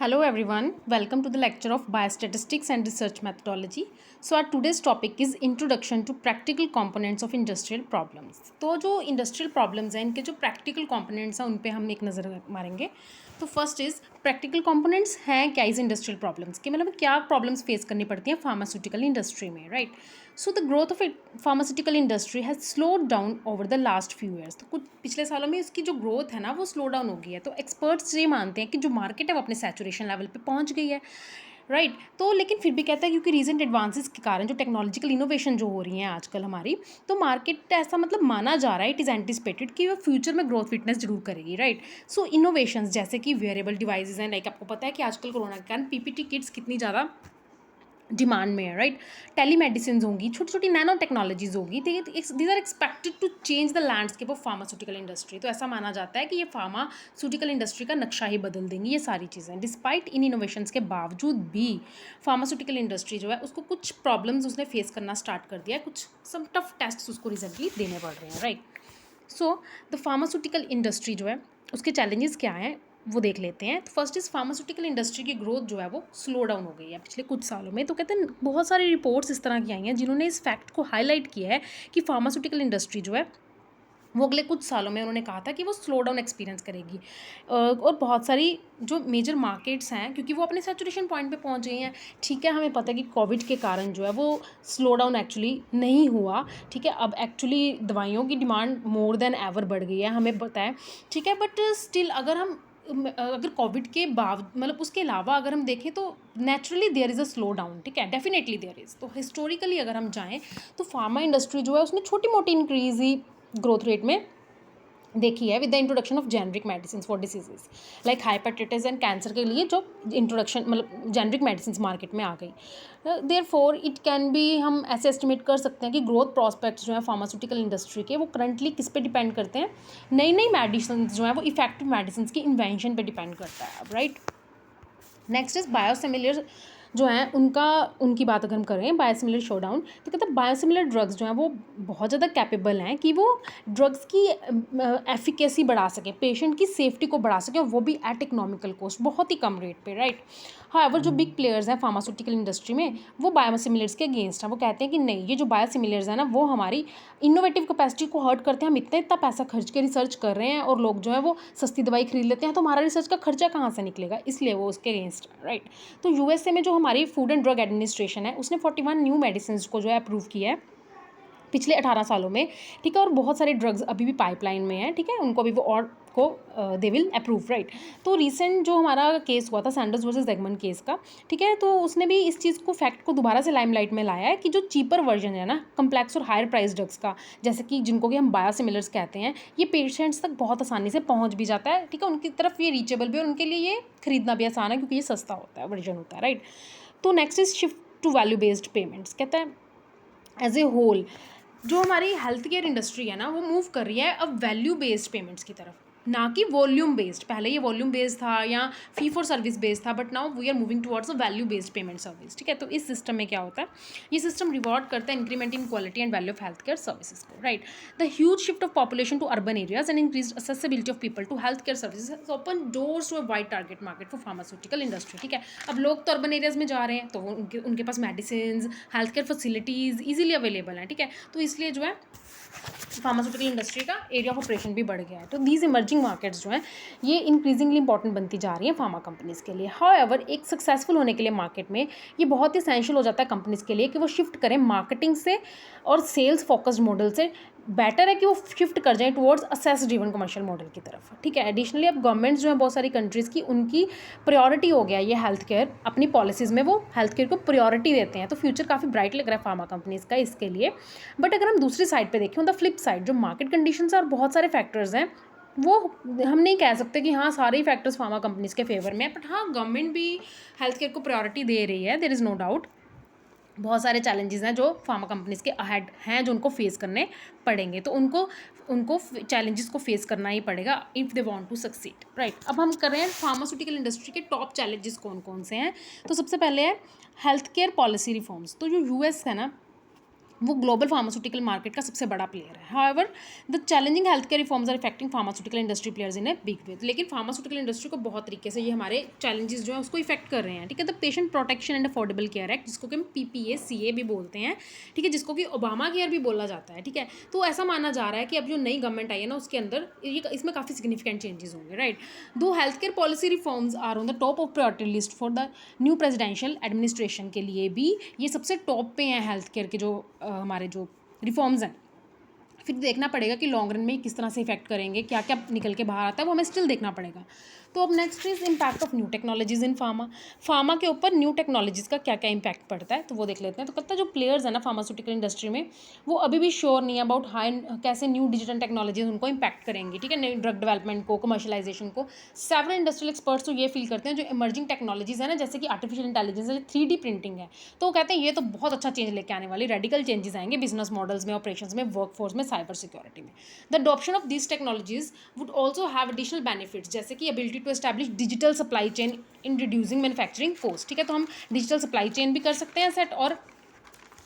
Hello everyone, welcome to the lecture of Biostatistics and Research Methodology. So our today's topic is Introduction to Practical Components of Industrial Problems. तो जो industrial problems हैं इनके जो practical components हैं उन पे हम एक नज़र मारेंगे. तो फर्स्ट इज़ प्रैक्टिकल कंपोनेंट्स हैं क्या इस इंडस्ट्रियल प्रॉब्लम्स के, मतलब क्या प्रॉब्लम्स फेस करनी पड़ती हैं फार्मास्यूटिकल इंडस्ट्री में, right. So the growth of pharmaceutical industry has slowed down over the last few years. तो कुछ पिछले सालों में इसकी जो ग्रोथ है ना वो स्लो डाउन हो गई है. तो एक्सपर्ट्स ये मानते हैं कि जो मार्केट है वो अपने सैचुरेशन लेवल पे पहुंच गई है, राइट. तो लेकिन फिर भी कहता है क्योंकि रीसेंट एडवांसेस के कारण जो टेक्नोलॉजिकल इनोवेशन जो हो रही हैं आजकल हमारी, तो मार्केट ऐसा मतलब माना जा रहा है, इट इज़ एंटिसिपेटेड कि वो फ्यूचर में ग्रोथ विटनेस जरूर करेगी, राइट. सो इनोवेशंस जैसे कि वेयरेबल डिवाइसेज हैं, लाइक आपको पता है कि आजकल कोरोना के कारण पीपीटी किट्स कितनी ज़्यादा डिमांड में है, राइट. टेलीमेडिसिन होंगी, छोटी छोटी नैनो टेक्नोलॉजीज होगी, these are expected to change the landscape of pharmaceutical industry. तो ऐसा माना जाता है कि ये फार्मास्यूटिकल इंडस्ट्री का नक्शा ही बदल देंगी ये सारी चीज़ें. डिस्पाइट इन इनोवेशंस के बावजूद भी फार्मास्यूटिकल इंडस्ट्री जो है उसको कुछ प्रॉब्लम्स उसने फेस करना स्टार्ट कर दिया है, कुछ सम टफ टेस्ट उसको रिजल्टली देने पड़ रहे हैं, right. So the pharmaceutical industry जो है उसके चैलेंजेस क्या हैं वो देख लेते हैं. तो फर्स्ट इज़ फार्मास्यूटिकल इंडस्ट्री की ग्रोथ जो है वो स्लो डाउन हो गई है पिछले कुछ सालों में. तो कहते हैं बहुत सारी रिपोर्ट्स इस तरह की आई हैं जिन्होंने इस फैक्ट को हाईलाइट किया है कि फार्मास्यूटिकल इंडस्ट्री जो है वो अगले कुछ सालों में उन्होंने कहा था कि वो स्लो डाउन एक्सपीरियंस करेगी. और बहुत सारी जो मेजर मार्केट्स हैं क्योंकि वो अपने सैचुरेशन पॉइंट पे पहुंच गई हैं. ठीक है, हमें पता है कि कोविड के कारण जो है वो स्लो डाउन एक्चुअली नहीं हुआ. ठीक है, अब एक्चुअली दवाइयों की डिमांड मोर देन एवर बढ़ गई है, हमें पता है. ठीक है, बट स्टिल अगर कोविड के मतलब उसके अलावा अगर हम देखें तो naturally there is a slowdown. ठीक है, डेफिनेटली देयर इज़. तो हिस्टोरिकली अगर हम जाएँ तो फार्मा इंडस्ट्री जो है उसने छोटी मोटी इंक्रीज ही ग्रोथ रेट में देखी है with the introduction of generic medicine for diseases like hepatitis and cancer के लिए जो इंट्रोडक्शन मतलब जेनरिक मेडिसिन मार्केट में आ गई. Therefore it can be, हम ऐसे एस्टिमेट कर सकते हैं कि ग्रोथ प्रॉस्पेक्ट्स जो है फार्मास्यूटिकल इंडस्ट्री के वो करंटली किस पे डिपेंड करते हैं, नई नई मेडिसिन जो है वो इफेक्टिव मेडिसिन की इन्वेंशन पे डिपेंड करता है, राइट. नेक्स्ट इज बायोसिमिलर जो हैं उनकी बात अगर हम करें बायोसिमिलर शोडाउन, तो कहते हैं बायोसिमिलर ड्रग्स जो हैं वो बहुत ज़्यादा कैपेबल हैं कि वो ड्रग्स की एफिकेसी बढ़ा सके, पेशेंट की सेफ्टी को बढ़ा सके, और वो भी एट इकोनॉमिकल कॉस्ट, बहुत ही कम रेट पे, राइट. हाउएवर जो बिग प्लेयर्स हैं फार्मास्यूटिकल इंडस्ट्री में वो बायोसिमिलर्स के अगेंस्ट हैं. वो कहते हैं कि नहीं, ये जो बायोसिमिलर्स हैं ना वो हमारी इनोवेटिव कैपेसिटी को हर्ट करते हैं. हम इतना पैसा खर्च के रिसर्च कर रहे हैं और लोग जो है वो सस्ती दवाई खरीद लेते हैं, तो हमारा रिसर्च का खर्चा कहाँ से निकलेगा, इसलिए वो उसके अगेंस्ट, राइट. तो यूएसए में जो हमारी फूड एंड ड्रग एडमिनिस्ट्रेशन है उसने 41 न्यू मेडिसिन को जो है अप्रूव किया है पिछले 18 सालों में. ठीक है, और बहुत सारे ड्रग्स अभी भी पाइपलाइन में हैं. ठीक है, उनको अभी वो और को दे विल अप्रूव, राइट. तो रिसेंट जो हमारा केस हुआ था सैंडर्स वर्सेस ज़ेगमन केस का, ठीक है, तो उसने भी इस चीज़ को फैक्ट को दोबारा से लाइमलाइट में लाया है कि जो चीपर वर्जन है ना कम्प्लेक्स और हायर प्राइस ड्रग्स का, जैसे कि जिनको कि हम बायोसिमिलर्स कहते हैं, ये पेशेंट्स तक बहुत आसानी से पहुँच भी जाता है. ठीक है, उनकी तरफ ये रीचेबल भी और उनके लिए ये खरीदना भी आसान है क्योंकि ये सस्ता होता है, वर्जन होता है, राइट. तो next is shift to value based payments. कहता है एज ए होल जो हमारी हेल्थ केयर इंडस्ट्री है ना वो मूव कर रही है अब वैल्यू बेस्ड पेमेंट्स की तरफ, ना कि वॉल्यूम बेस्ड. पहले ये वॉल्यूम बेस्ड था या फी फॉर सर्विस बेस्ड था, but now we are moving towards a value based payment service. ठीक है, तो इस सिस्टम में क्या होता है, ये सिस्टम रिवॉर्ड करता है increment in quality and value of health care services को, right. The huge shift of population to urban areas and increase accessibility of people to health care services open doors to a wide target market for pharmaceutical industry. ठीक है, अब लोग तो urban areas में जा रहे हैं तो उनके पास medicine health care facilities easily available हैं. ठीक है, तो इसलिए जो है फार्मास्यूटिकल इंडस्ट्री का एरिया ऑफ ऑपरेशन भी बढ़ गया है. तो दीज इमर्जिंग मार्केट्स जो हैं ये इंक्रीजिंगली इंपॉर्टेंट बनती जा रही हैं फार्मा कंपनीज़ के लिए. हाउएवर एक सक्सेसफुल होने के लिए मार्केट में ये बहुत ही एसेंशियल हो जाता है कंपनीज़ के लिए कि वो शिफ्ट करें मार्केटिंग से और सेल्स फोकस्ड मॉडल से. बेटर है कि वो शिफ्ट कर जाएं towards assess driven commercial model की तरफ. ठीक है, एडिशनली अब गवर्नमेंट्स जो है बहुत सारी कंट्रीज़ की उनकी प्रायोरिटी हो गया ये हेल्थ केयर, अपनी पॉलिसीज़ में वो हेल्थ केयर को प्रायोरिटी देते हैं. तो फ्यूचर काफ़ी ब्राइट लग रहा है फार्मा कंपनीज़ का इसके लिए. बट अगर हम दूसरी साइड पे देखें ऑन द फ्लिप साइड जो मार्केट कंडीशंस और बहुत सारे फैक्टर्स हैं वो हम नहीं कह सकते कि हाँ सारे ही फैक्टर्स फार्मा कंपनीज़ के फेवर में है. बट हाँ गवर्नमेंट भी हेल्थ केयर को प्रायोरिटी दे रही है, देयर इज़ नो डाउट. बहुत सारे चैलेंजेस हैं जो फार्मा कंपनीज़ के अहेड हैं जो उनको फेस करने पड़ेंगे. तो उनको चैलेंजेस को फेस करना ही पड़ेगा if they want to succeed, right. अब हम कर रहे हैं फार्मास्यूटिकल इंडस्ट्री के टॉप चैलेंजेस कौन कौन से हैं. तो सबसे पहले है हेल्थ केयर पॉलिसी रिफॉर्म्स. तो जो यूएस है ना वो ग्लोबल फार्मास्यूटिकल मार्केट का सबसे बड़ा प्लेयर है। However the challenging health care reforms are affecting pharmaceutical industry players in a big way. लेकिन फार्मास्यूटिकल इंडस्ट्री को बहुत तरीके से ये हमारे चैलेंजेस जो है उसको इफेक्ट कर रहे हैं, ठीक है। The patient protection and affordable care act, जिसको कि हम PPACA भी बोलते हैं, ठीक है, जिसको कि ओबामा केयर भी बोला जाता है, ठीक है। तो ऐसा माना जा रहा है कि अब जो नई गवर्नमेंट आई है ना उसके अंदर ये इसमें काफ़ी सिग्निफिकेंट चेंजेस होंगे, राइट। दो health care policy reforms are on the top of priority list for the new presidential administration के लिए भी ये सबसे टॉप पे हैं हेल्थ केयर के जो हमारे जो रिफॉर्म्स हैं। फिर देखना पड़ेगा कि लॉन्ग रन में किस तरह से इफेक्ट करेंगे, क्या क्या निकल के बाहर आता है वो हमें स्टिल देखना पड़ेगा। तो अब next is impact of new technologies in pharma के ऊपर न्यू टेक्नोलॉजीज़ का क्या क्या इम्पैक्ट पड़ता है तो वो देख लेते हैं। तो कहता है जो प्लेयर्स है ना फार्मास्यूटिकल इंडस्ट्री में वो अभी भी श्योर नहीं है अबाउट हाई कैसे न्यू डिजिटल टेक्नोलॉजीज उनको इम्पैक्ट करेंगी, ठीक है, नई ड्रग डेवलपमेंट को, कमर्शलाइजेशन को। सेवरल इंडस्ट्रियल एक्सपर्ट्स तो ये फील करते हैं जो इमर्जिंग टेक्नोलॉजीज़ है ना, जैसे कि आर्टिफिशियल इंटेलिजेंस है, 3D प्रिंटिंग है, तो वो कहते हैं ये तो बहुत अच्छा चेंज लेके आने वाली, रेडिकल चेंजेस आएंगे बिजनेस मॉडल्स में, ऑपरेशंस में, वर्कफोर्स में, साइबर सिक्योरिटी में। The adoption of this technologies would also have additional benefits, जैसे कि ability to establish digital supply chain in reducing manufacturing cost, ठीक है। तो हम डिजिटल सप्लाई चेन भी कर सकते हैं सेट, और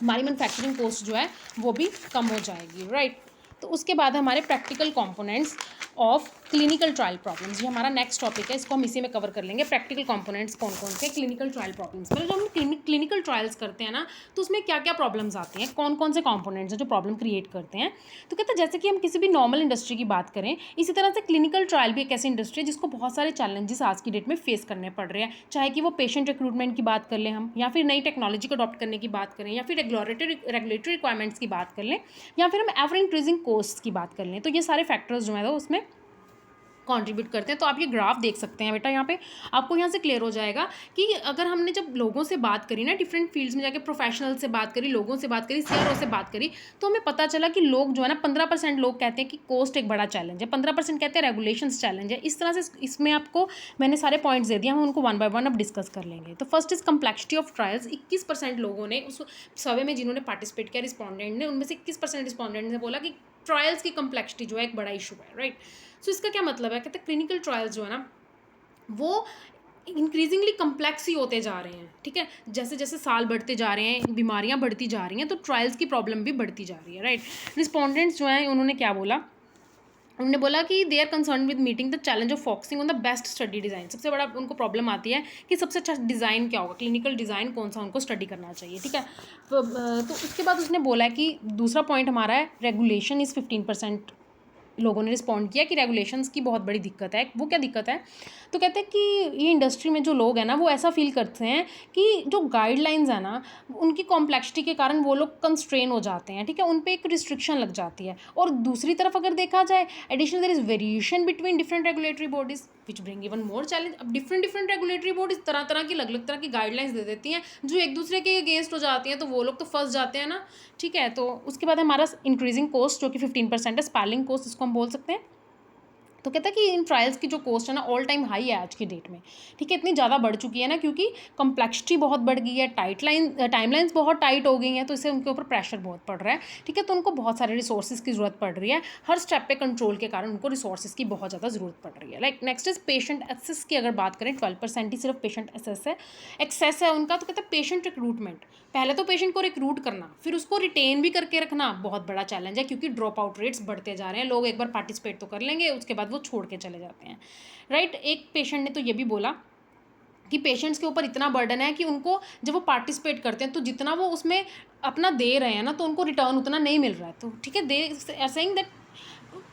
हमारी मैन्युफैक्चरिंग कॉस्ट जो है वो भी कम हो जाएगी, राइट। तो उसके बाद हमारे practical components of clinical trial problems, ये हमारा नेक्स्ट टॉपिक है, इसको हम इसी में कवर कर लेंगे। प्रैक्टिकल कंपोनेंट्स कौन कौन से क्लिनिकल ट्रायल प्रॉब्लम्स में, जब हम क्लिनिकल ट्रायल्स करते हैं ना तो उसमें क्या क्या प्रॉब्लम्स आती हैं, कौन कौन से कंपोनेंट्स हैं जो प्रॉब्लम क्रिएट करते हैं। तो कहते हैं जैसे कि हम किसी भी नॉर्मल इंडस्ट्री की बात करें, इसी तरह से क्लिनिकल ट्रायल भी एक ऐसी इंडस्ट्री है जिसको बहुत सारे चैलेंजेस आज की डेट में फेस करने पड़ रहे हैं, चाहे कि वो पेशेंट रिक्रूटमेंट की बात कर लें हम, या फिर नई टेक्नोलॉजी को अडॉप्ट करने की बात करें, या फिर रेगुलेटरी रिक्वायरमेंट्स की बात कर लें, या फिर हम एवर इंक्रीजिंग कॉस्ट की बात कर लें। तो ये सारे फैक्टर्स जो है उसमें कंट्रीब्यूट करते हैं। तो आप ये ग्राफ देख सकते हैं बेटा, यहाँ पे आपको यहाँ से क्लियर हो जाएगा कि अगर हमने जब लोगों से बात करी ना, डिफरेंट फील्ड्स में जाके प्रोफेशनल से बात करी, लोगों से बात करी, CRO से बात करी, तो हमें पता चला कि लोग जो है ना 15% लोग कहते हैं कि कॉस्ट एक बड़ा चैलेंज है, 15% कहते हैं रेगुलेशंस चैलेंज है। इस तरह से इसमें आपको मैंने सारे पॉइंट्स दे दिए, हम उनको वन बाय वन अब डिस्कस कर लेंगे। तो first is complexity of trials. 21% लोगों ने उस सर्वे में जिन्होंने पार्टिसिपेट किया रिस्पॉन्डेंट ने, उनमें से 21% रिस्पॉन्डेंट ने बोला कि ट्रायल्स की कम्प्लेक्सिटी जो है एक बड़ा इशू है, राइट। सो इसका क्या मतलब है, कहते हैं क्लिनिकल ट्रायल्स जो है ना वो इंक्रीजिंगली कम्प्लेक्स ही होते जा रहे हैं, ठीक है। जैसे जैसे साल बढ़ते जा रहे हैं, बीमारियां बढ़ती जा रही हैं, तो ट्रायल्स की प्रॉब्लम भी बढ़ती जा रही है, राइट। रिस्पॉन्डेंट्स जो हैं उन्होंने क्या बोला, उन्होंने बोला कि they are concern with meeting the challenge of focusing on the best study design. सबसे बड़ा उनको प्रॉब्लम आती है कि सबसे अच्छा डिज़ाइन क्या होगा, क्लिनिकल डिज़ाइन कौन सा उनको स्टडी करना चाहिए, ठीक है। तो उसके बाद उसने बोला कि दूसरा पॉइंट हमारा है रेगुलेशन इज़ 15%। लोगों ने रिस्पॉन्ड किया कि रेगुलेशंस की बहुत बड़ी दिक्कत है। वो क्या दिक्कत है, तो कहते हैं कि ये इंडस्ट्री में जो लोग हैं ना वो ऐसा फील करते हैं कि जो गाइडलाइंस है ना उनकी कॉम्प्लेक्सिटी के कारण वो लोग कंस्ट्रेन हो जाते हैं, ठीक है, उन पे एक रिस्ट्रिक्शन लग जाती है। और दूसरी तरफ अगर देखा जाए, additional there is variation between different regulatory bodies which bring even more challenge. अब डिफरेंट रेगुलेटरी बॉडीज़ तरह तरह की अलग अलग तरह की गाइडलाइंस दे देती हैं जो एक दूसरे के अगेंस्ट हो जाती हैं, तो वो लोग तो फंस जाते हैं ना, ठीक है। तो उसके बाद हमारा इंक्रीजिंग कॉस्ट जो कि 15% है, स्पेलिंग कॉस्ट इसको हम बोल सकते हैं। तो कहता है कि इन ट्रायल्स की जो कॉस्ट है ना ऑल टाइम हाई है आज की डेट में, ठीक है, इतनी ज़्यादा बढ़ चुकी है ना क्योंकि कम्प्लेक्सिटी बहुत बढ़ गई है, टाइमलाइंस बहुत टाइट हो गई हैं, तो इससे उनके ऊपर प्रेशर बहुत पड़ रहा है, ठीक है। तो उनको बहुत सारे रिसोर्सेज की ज़रूरत पड़ रही है, हर स्टेप पे कंट्रोल के कारण उनको रिसोर्सेज की बहुत ज़्यादा ज़रूरत पड़ रही है। Like next is patient access की अगर बात करें, 12% ही सिर्फ पेशेंट एक्सेस है उनका। तो कहता है पेशेंट रिक्रूटमेंट, पहले तो पेशेंट को रिक्रूट करना, फिर उसको रिटेन भी करके रखना बहुत बड़ा चैलेंज है क्योंकि ड्रॉप आउट रेट्स बढ़ते जा रहे हैं। लोग एक बार पार्टिसिपेट तो कर लेंगे, उसके बाद वो छोड़ के चले जाते हैं, राइट। एक पेशेंट ने तो ये भी बोला कि पेशेंट्स के ऊपर इतना बर्डन है कि उनको जब वो पार्टिसिपेट करते हैं तो जितना वो उसमें अपना दे रहे हैं ना तो उनको रिटर्न उतना नहीं मिल रहा है। तो ठीक है, they are saying that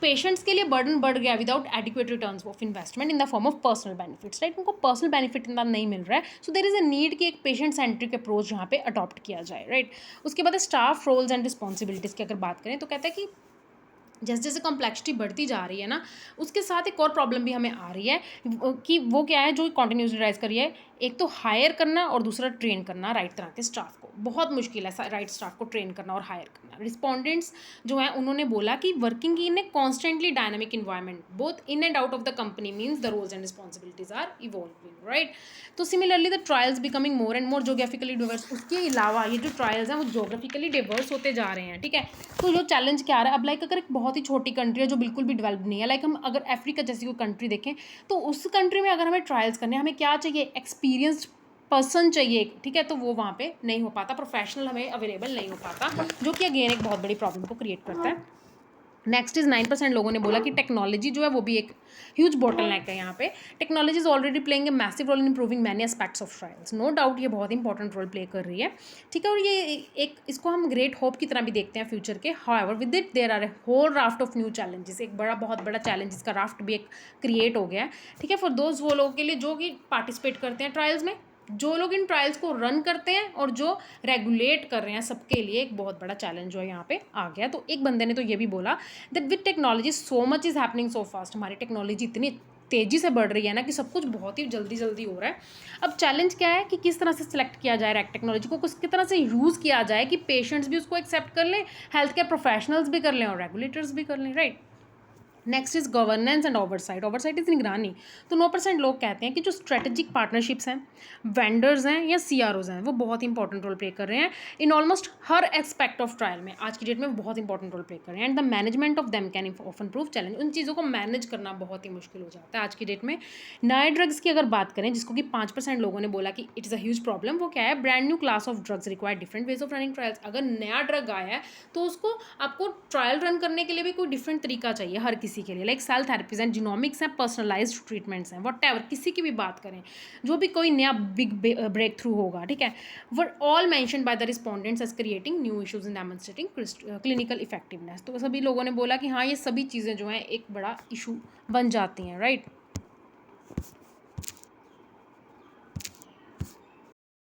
patients के लिए बर्डन बढ़ गया without adequate returns of investment in the form of personal benefits, right. उनको पर्सनल बेनिफिट इतना नहीं मिल रहा है, so there is a need कि एक पेशेंट सेंट्रिक अप्रोच यहाँ पे अडॉप्ट किया जाए, राइट। उसके बाद स्टाफ रोल्स एंड रिस्पॉन्सिबिलिटीज़ की अगर बात करें तो कहता है कि जैसे जैसे कॉम्प्लेक्सिटी बढ़ती जा रही है ना उसके साथ एक और प्रॉब्लम भी हमें आ रही है कि वो क्या है जो कॉन्टिन्यूसली राइज करी है, एक तो हायर करना और दूसरा ट्रेन करना राइट तरह के स्टाफ को। बहुत मुश्किल है राइट स्टाफ को ट्रेन करना और हायर करना। रिस्पॉन्डेंट्स जो हैं उन्होंने बोला कि working in a constantly dynamic environment both in and out of the company means the roles and responsibilities are evolving, right. तो similarly the trials becoming more and more geographically diverse. उसके अलावा ये जो ट्रायल्स हैं वो geographically Divers होते जा रहे हैं, ठीक है। तो जो चैलेंज क्या आ रहा है अब, लाइक अगर एक बहुत ही छोटी कंट्री है जो बिल्कुल भी डेवलप नहीं है, लाइक हम अगर अफ्रीका जैसी कोई कंट्री देखें तो उस कंट्री में अगर हमें ट्रायल्स करने हमें क्या चाहिए, एक्सपीरियंस्ड पर्सन चाहिए, ठीक है, तो वो वहाँ पे नहीं हो पाता, प्रोफेशनल हमें अवेलेबल नहीं हो पाता, जो कि अगेन एक बहुत बड़ी प्रॉब्लम को क्रिएट करता है। नेक्स्ट इज 9% लोगों ने बोला कि टेक्नोलॉजी जो है वो भी एक ह्यूज बॉटलनेक है यहाँ पे। Technology is already playing a massive role in improving many aspects of trials, no doubt ये बहुत इंपॉर्टेंट रोल प्ले कर रही है, ठीक है, और ये एक इसको हम ग्रेट होप की तरह भी देखते हैं फ्यूचर के। However with it there are a whole raft of new challenges, एक बहुत बड़ा चैलेंजेस का राफ्ट भी एक क्रिएट हो गया है, ठीक है, फॉर दोज वो लोगों के लिए जो कि पार्टिसिपेट करते हैं ट्रायल्स में, जो लोग इन ट्रायल्स को रन करते हैं और जो रेगुलेट कर रहे हैं, सबके लिए एक बहुत बड़ा चैलेंज जो है यहाँ पे आ गया। तो एक बंदे ने तो ये भी बोला that with technology so much is happening so fast, हमारी टेक्नोलॉजी इतनी तेज़ी से बढ़ रही है ना कि सब कुछ बहुत ही जल्दी जल्दी हो रहा है। अब चैलेंज क्या है कि किस तरह से सिलेक्ट किया जाए रैक टेक्नोलॉजी को, किस तरह से यूज़ किया जाए कि पेशेंट्स भी उसको एक्सेप्ट कर लें, हेल्थ केयर प्रोफेशनल्स भी कर लें और रेगुलेटर्स भी कर लें, right. Next is governance and oversight, oversight is निगरानी। तो 9% लोग कहते हैं कि जो स्ट्रेटेजिक पार्टनरशिप्स हैं, वेंडर्स हैं या CROs हैं, वो बहुत इंपॉर्टेंट रोल प्ले कर रहे हैं in almost her aspect of trial में, आज की डेट में बहुत इंपॉर्टेंट रोल प्ले कर रहे हैं, and the management of them can often prove challenge, उन चीज़ों को मैनेज करना बहुत ही मुश्किल हो जाता है आज की डेट में। नए ड्रग्स की अगर बात करें, जिसको कि 5% लोगों ने बोला कि it is a huge problem, वो क्या है, brand new class of drugs require different ways of running trials. अगर नया ड्रग आया है तो उसको आपको ट्रायल रन करने के लिए भी कोई डिफरेंट तरीका चाहिए हर किसी के लिए, like cell therapies and genomics हैं, पर्सनलाइज्ड ट्रीटमेंट्स हैं, व्हाटएवर, किसी की भी बात करें, जो भी कोई नया बिग ब्रेक थ्रू होगा, ठीक है, were all mentioned by the respondents as creating new issues in demonstrating clinical effectiveness. तो सभी लोगों ने बोला कि हाँ, ये सभी चीज़ें जो हैं एक बड़ा इशू बन जाती हैं, राइट।